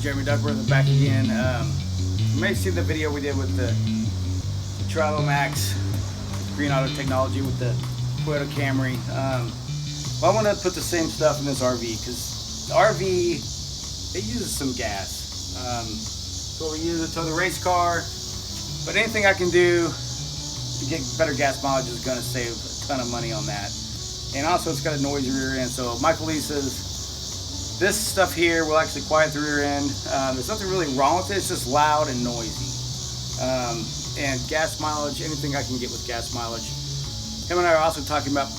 Jeremy Duckworth back again. You may have seen the video we did with the Trilo Max Green Auto Technology with the Toyota Camry. Well, I want to put the same stuff in this RV because the RV, it uses some gas. So we use it to the race car, but anything I can do to get better gas mileage is going to save a ton of money on that. And also it's got a noisy rear end, so Michael Lee says this stuff here will actually quiet the rear end. There's nothing really wrong with it, it's just loud and noisy. And gas mileage, anything I can get with gas mileage. Him and I are also talking about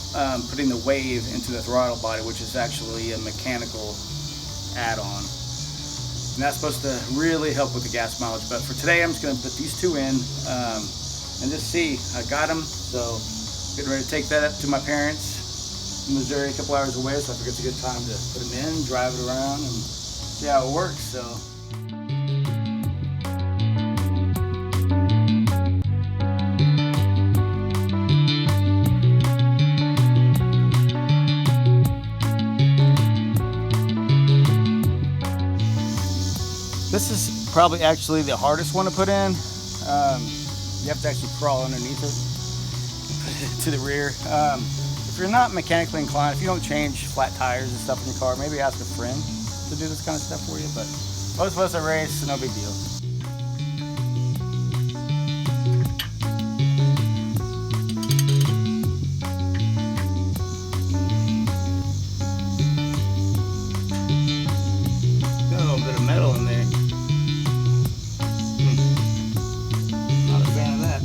putting the Wave into the throttle body, which is actually a mechanical add-on. And that's supposed to really help with the gas mileage. But for today, I'm just going to put these two in and just see. I got them, so getting ready to take that up to my parents in Missouri, a couple hours away. So I figured it's a good time to put them in, drive it around, and see how it works. So. This is probably actually the hardest one to put in. You have to actually crawl underneath it to the rear. If you're not mechanically inclined, if you don't change flat tires and stuff in your car, maybe ask a friend to do this kind of stuff for you. But most of us that race, no big deal. Got a little bit of metal in there. Not a fan of that.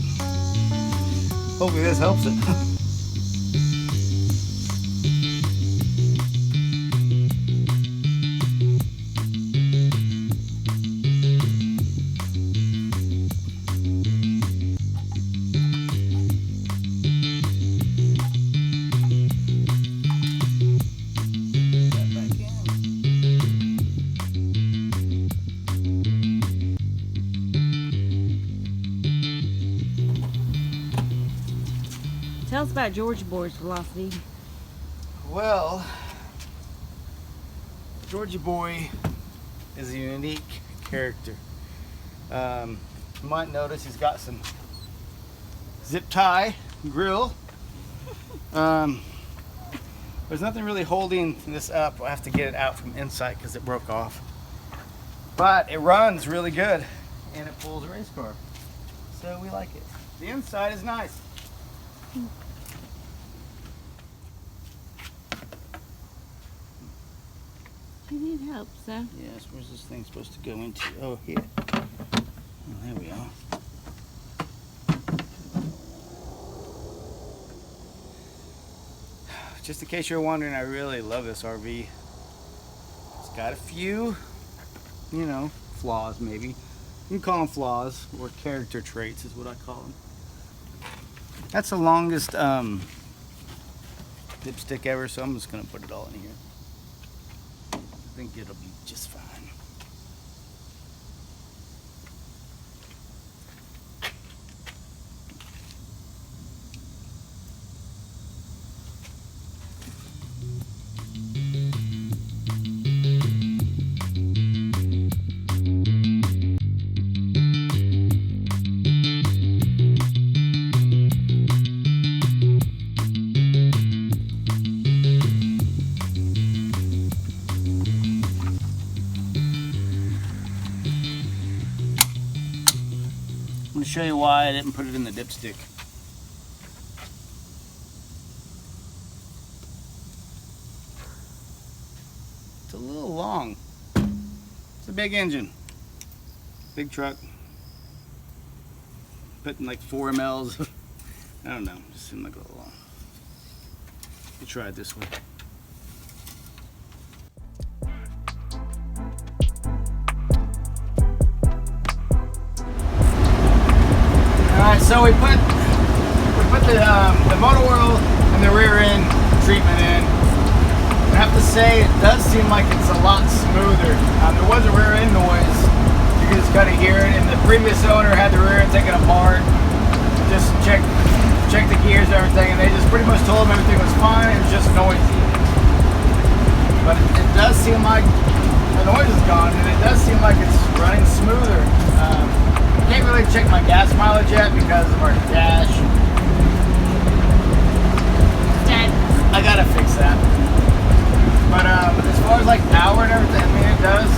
Hopefully this helps it. Tell us about Georgia Boy's velocity. Well, Georgia Boy is a unique character. You might notice he's got some zip tie grill. There's nothing really holding this up. I have to get it out from inside because it broke off. But it runs really good and it pulls a race car. So we like it. The inside is nice. You need help, so. Yes, where's this thing supposed to go into? Oh, here. Oh, there we are. Just in case you're wondering, I really love this RV. It's got a few, you know, flaws maybe. You can call them flaws, or character traits is what I call them. That's the longest dipstick ever, so I'm just gonna put it all in here. I think it'll be just fine. I'm going to show you why I didn't put it in the dipstick. It's a little long. It's a big engine. Big truck. Putting like 4 mLs. I don't know. Just seemed like a little long. We'll try it this way. Alright, so we put the motor oil and the rear end treatment in. I have to say it does seem like it's a lot smoother. There was a rear end noise. You can just kind of hear it. And the previous owner had the rear end taken apart. Just check the gears and everything, and they just pretty much told him everything was fine. It was just noisy. But it does seem like the noise is gone, and it does seem like it's running smoother. Can't really check my gas mileage yet because of our dash. Dead. I gotta fix that. But as far as like power and everything, I mean, it does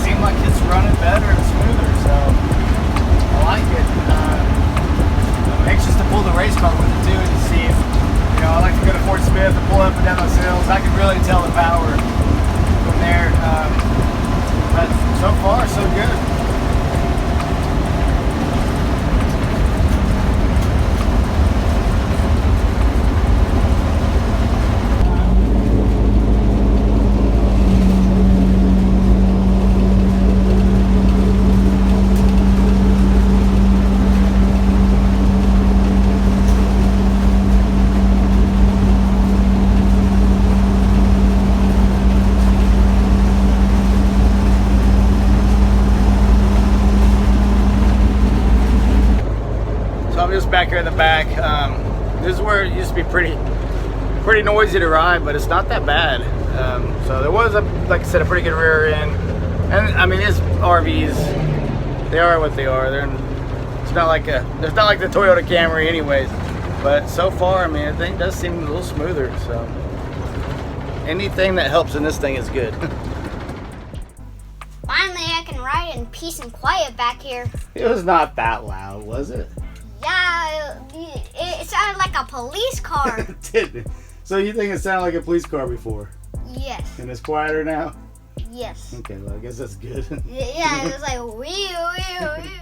seem like it's running better and smoother, so I like it. I'm anxious to pull the race car with it too to see if, you know, I like to go to Fort Smith and pull up and down those hills. I can really tell the power from there. But so far, so good. I'm just back here in the back. This is where it used to be pretty noisy to ride, but it's not that bad. So there was like I said, a pretty good rear end, and I mean, these RVs, they are what they are. It's not like the Toyota Camry, anyways. But so far, I mean, the thing does seem a little smoother. So anything that helps in this thing is good. Finally, I can ride in peace and quiet back here. It was not that loud, was it? Yeah, it sounded like a police car. It did. So you think it sounded like a police car before? Yes. And it's quieter now? Yes. Okay, well, I guess that's good. Yeah, it was like wee wee wee.